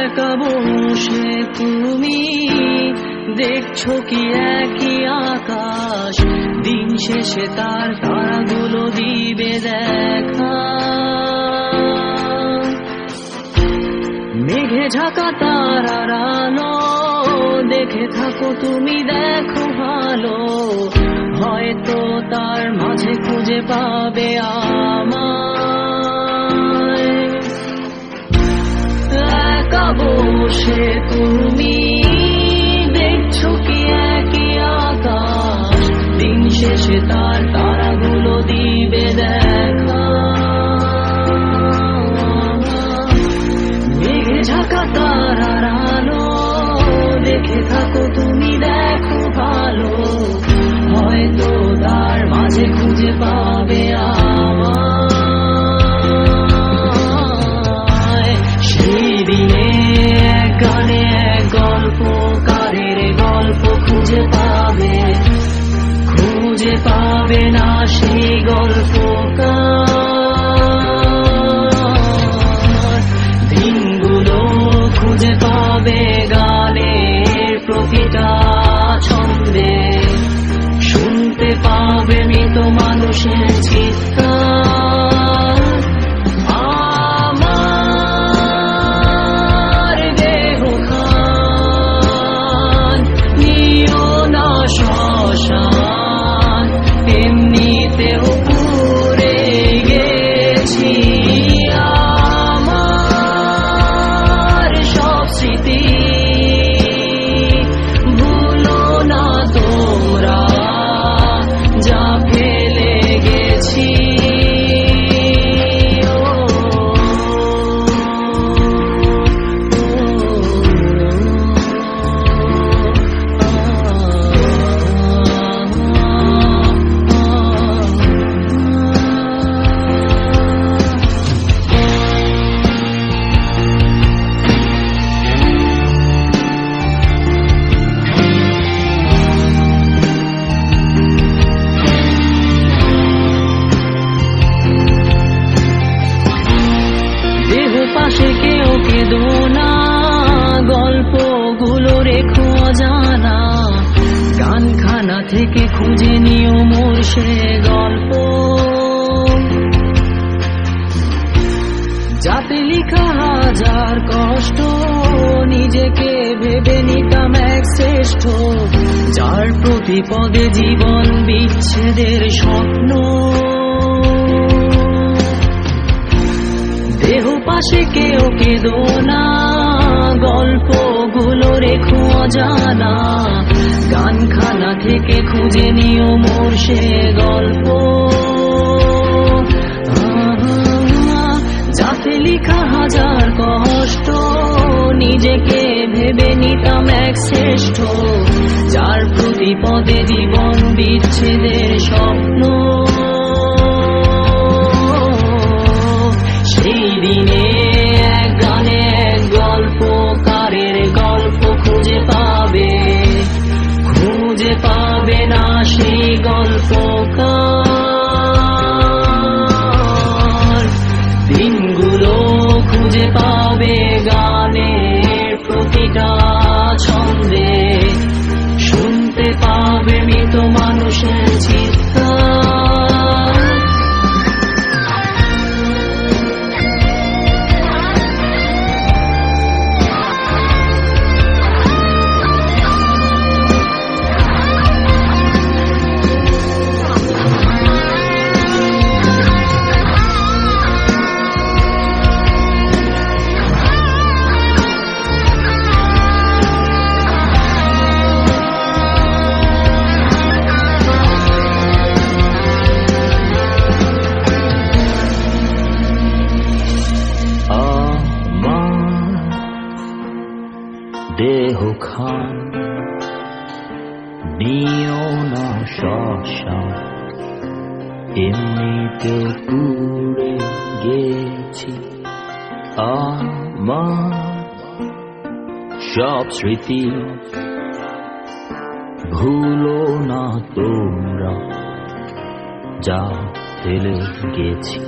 একা বসে তুমি দেখছো কি একই আকাশ, দিন শেষে তার তারাগুলো দিবে দেখা। মেঘে ঢাকা তারার আলো দেখে থাকো তুমি, দেখো ভালো, হয়তো তার মাঝে খুঁজে পাবে আমায়। একা বসে তুমি দেখছো কি একই আকাশ, দিন শেষে তার তারাগুলো দিবে দেখা। মেঘে ঢাকা তারার আলো দেখে থাকো তুমি, দেখো ভালো, হয়তো তার মাঝে খুঁজে পাবে আমায়। সেই দিনে এক গানে এক গল্পকারের গল্প খুঁজে পাবে, খুঁজে পাবে না সেই গল্পকার। দিনগুলো খুঁজে পাবে গানের প্রতিটা ছন্দে, শুনতে পাবে মৃত মানুষের চিৎকার। আমার দেহখান নিও না শ্মশান, এমনিতেও পুড়ে গেছি। আমার সব স্মৃতি ভুলো না তোমরা, যা ফেলে গেছি। দেহ পাশে কেউ কেঁদো না, গল্পগুলো রেখো অজানা, গানখানা থেকে খুঁজে নিও মোর সে গল্প, যাতে লিখা হাজার কষ্ট নিজেকে ভেবে নিতাম এক শ্রেষ্ঠ, যার প্রতি পদে জীবন বিচ্ছেদের স্বপ্ন। দেহ পাশে কেউ কেঁদো না, গল্পগুলো রেখো অজানা, গানখানা থেকে খুঁজে নিও মোর সে গল্প, যাতে লিখা হাজার কষ্ট নিজেকে ভেবে নিতাম এক শ্রেষ্ঠ, যার প্রতি পদে জীবন বিচ্ছেদের স্বপ্ন। সেই দিনে এক গানে এক গল্পকারের গল্প খুঁজে পাবে, খুঁজে পাবে না সেই গল্পকার। দিনগুলো খুঁজে পাবে গানের প্রতিটা ছন্দে, শুনতে পাবে মৃত মানুষের চিৎকার। দেহখান নিও না শ্মশান, এমনিতে পুড়ে গেছি। আমার সব স্মৃতি ভুলো না তোমরা, যা ফেলে গেছি।